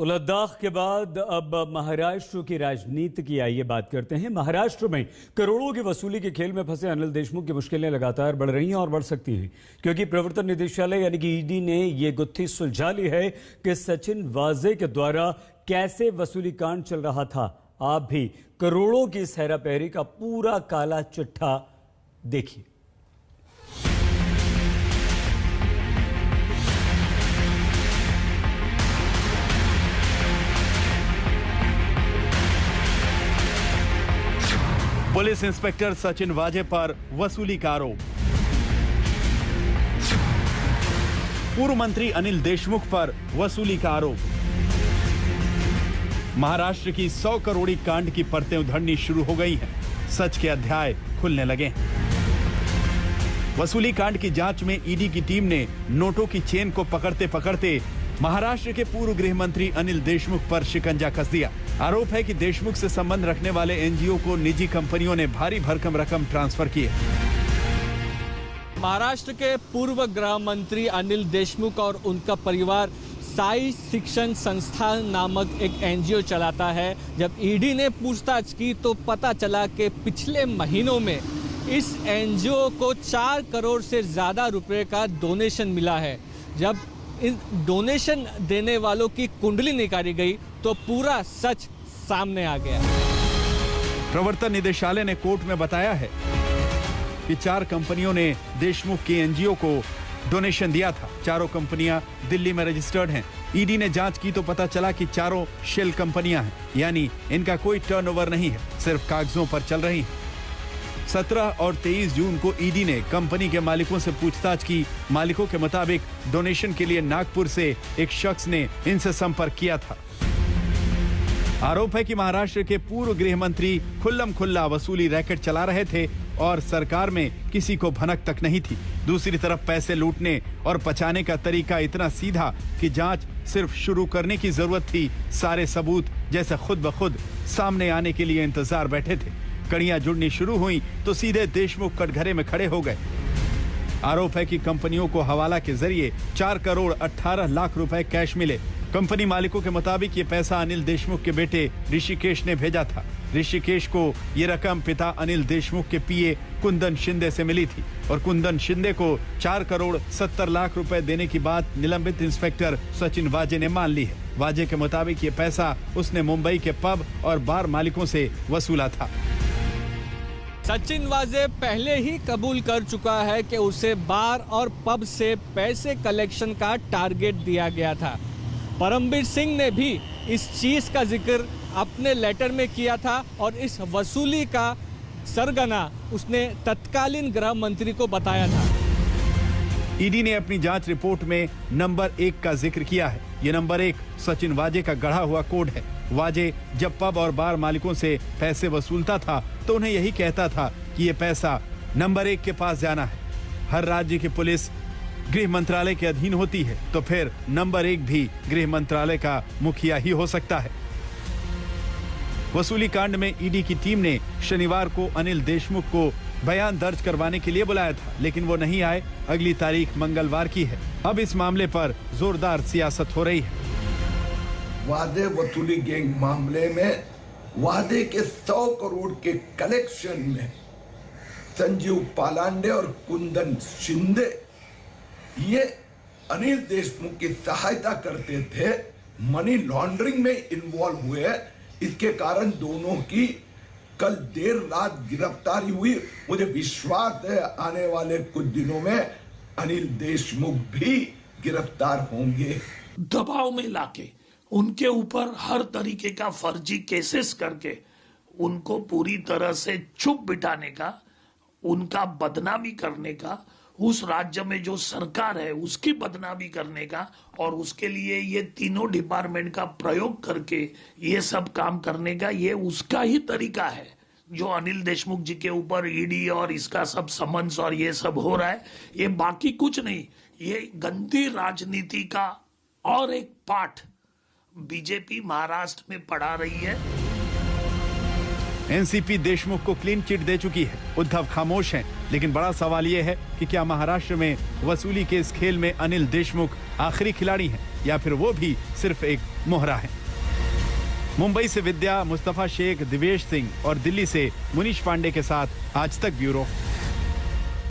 तो लद्दाख के बाद अब महाराष्ट्र की राजनीति की आइए बात करते हैं। महाराष्ट्र में करोड़ों की वसूली के खेल में फंसे अनिल देशमुख की मुश्किलें लगातार बढ़ रही हैं और बढ़ सकती हैं, क्योंकि प्रवर्तन निदेशालय यानी कि ईडी ने ये गुत्थी सुलझा ली है कि सचिन वाजे के द्वारा कैसे वसूली कांड चल रहा था। आप भी करोड़ों की इस हेराफेरी का पूरा काला चिट्ठा देखिए। पुलिस इंस्पेक्टर सचिन वाजे पर वसूली का आरोप। पूर्व मंत्री अनिल देशमुख पर वसूली का आरोप। महाराष्ट्र की 100 करोड़ी कांड की परतें उधड़नी शुरू हो गई हैं। सच के अध्याय खुलने लगे हैं। वसूली कांड की जांच में ईडी की टीम ने नोटों की चेन को पकड़ते पकड़ते महाराष्ट्र के पूर्व गृह मंत्री अनिल देशमुख पर शिकंजा कस दिया। आरोप है कि देशमुख से संबंध रखने वाले एनजीओ को निजी कंपनियों ने भारी भरकम रकम ट्रांसफर की है। महाराष्ट्र के पूर्व गृह मंत्री अनिल देशमुख और उनका परिवार साई शिक्षण संस्थान नामक एक एनजीओ चलाता है। जब ईडी ने पूछताछ की तो पता चला कि पिछले महीनों में इस एनजीओ को 4 करोड़ से ज्यादा रुपए का डोनेशन मिला है। जब इन डोनेशन देने वालों की कुंडली निकाली गई तो पूरा सच सामने आ गया। प्रवर्तन निदेशालय ने कोर्ट में बताया है कि 4 कंपनियों ने देशमुख की एनजीओ को डोनेशन दिया था। चारों कंपनियां दिल्ली में रजिस्टर्ड हैं। ईडी ने जांच की तो पता चला कि चारों शेल कंपनियां हैं, यानी इनका कोई टर्नओवर नहीं है, सिर्फ कागजों पर चल रही हैं। 17 और 23 जून को ईडी ने कंपनी के मालिकों से पूछताछ की। मालिकों के मुताबिक डोनेशन के लिए नागपुर से एक शख्स ने इनसे संपर्क किया था। आरोप है कि महाराष्ट्र के पूर्व गृह मंत्री खुल्लम खुल्ला वसूली रैकेट चला रहे थे और सरकार में किसी को भनक तक नहीं थी। दूसरी तरफ पैसे लूटने और पचाने का तरीका इतना सीधा कि जांच सिर्फ शुरू करने की जरूरत थी। सारे सबूत जैसे खुद ब खुद सामने आने के लिए इंतजार बैठे थे। कड़ियां जुड़नी शुरू हुई तो सीधे देशमुख कटघरे में खड़े हो गए। आरोप है कि कंपनियों को हवाला के जरिए 4 करोड़ 18 लाख रुपए कैश मिले। कंपनी मालिकों के मुताबिक ये पैसा अनिल देशमुख के बेटे ऋषिकेश ने भेजा था। ऋषिकेश को ये रकम पिता अनिल देशमुख के पीए कुंदन शिंदे से मिली थी और कुंदन शिंदे को 4 करोड़ 70 लाख रुपए देने की बात निलंबित इंस्पेक्टर सचिन वाजे ने मान ली है। वाजे के मुताबिक ये पैसा उसने मुंबई के पब और बार मालिकों से वसूला था। सचिन वाजे पहले ही कबूल कर चुका है कि उसे बार और पब से पैसे कलेक्शन का टारगेट दिया गया था। परमबीर सिंह ने भी इस चीज का जिक्र अपने लेटर में किया था और इस वसूली का सरगना उसने तत्कालीन गृह मंत्री को बताया था। ईडी ने अपनी जांच रिपोर्ट में नंबर 1 का जिक्र किया है। ये नंबर 1 सचिन वाजे का गढ़ा हुआ कोड है। वाजे जब पब और बार मालिकों से पैसे वसूलता था तो उन्हें यही कहता था कि ये पैसा नंबर 1 के पास जाना है। हर राज्य की पुलिस गृह मंत्रालय के अधीन होती है, तो फिर नंबर 1 भी गृह मंत्रालय का मुखिया ही हो सकता है। वसूली कांड में ईडी की टीम ने शनिवार को अनिल देशमुख को बयान दर्ज करवाने के लिए बुलाया था, लेकिन वो नहीं आए। अगली तारीख मंगलवार की है। अब इस मामले पर जोरदार सियासत हो रही है। वादे वसूली गैंग मामले में वादे के 100 करोड़ के कलेक्शन में संजीव पालांडे और कुंदन शिंदे ये अनिल देशमुख की सहायता करते थे, मनी लॉन्ड्रिंग में इन्वॉल्व हुए। इसके कारण दोनों की कल देर रात गिरफ्तारी हुई। मुझे विश्वास है आने वाले कुछ दिनों में अनिल देशमुख भी गिरफ्तार होंगे। दबाव में लाके उनके ऊपर हर तरीके का फर्जी केसेस करके उनको पूरी तरह से चुप बिठाने का, उनका बदनामी करने का, उस राज्य में जो सरकार है उसकी बदनामी करने का और उसके लिए ये तीनों डिपार्टमेंट का प्रयोग करके ये सब काम करने का, ये उसका ही तरीका है। जो अनिल देशमुख जी के ऊपर ईडी और इसका सब समन्स और ये सब हो रहा है, ये बाकी कुछ नहीं, ये गंदी राजनीति का और एक पाठ बीजेपी महाराष्ट्र में पढ़ा रही है। एनसीपी देशमुख को क्लीन चिट दे चुकी है। उद्धव खामोश हैं, लेकिन बड़ा सवाल यह है कि क्या महाराष्ट्र में वसूली के इस खेल में अनिल देशमुख आखिरी खिलाड़ी हैं या फिर वो भी सिर्फ एक मोहरा है। मुंबई से विद्या, मुस्तफा शेख, दिवेश सिंह और दिल्ली से मुनीश पांडे के साथ आज तक ब्यूरो।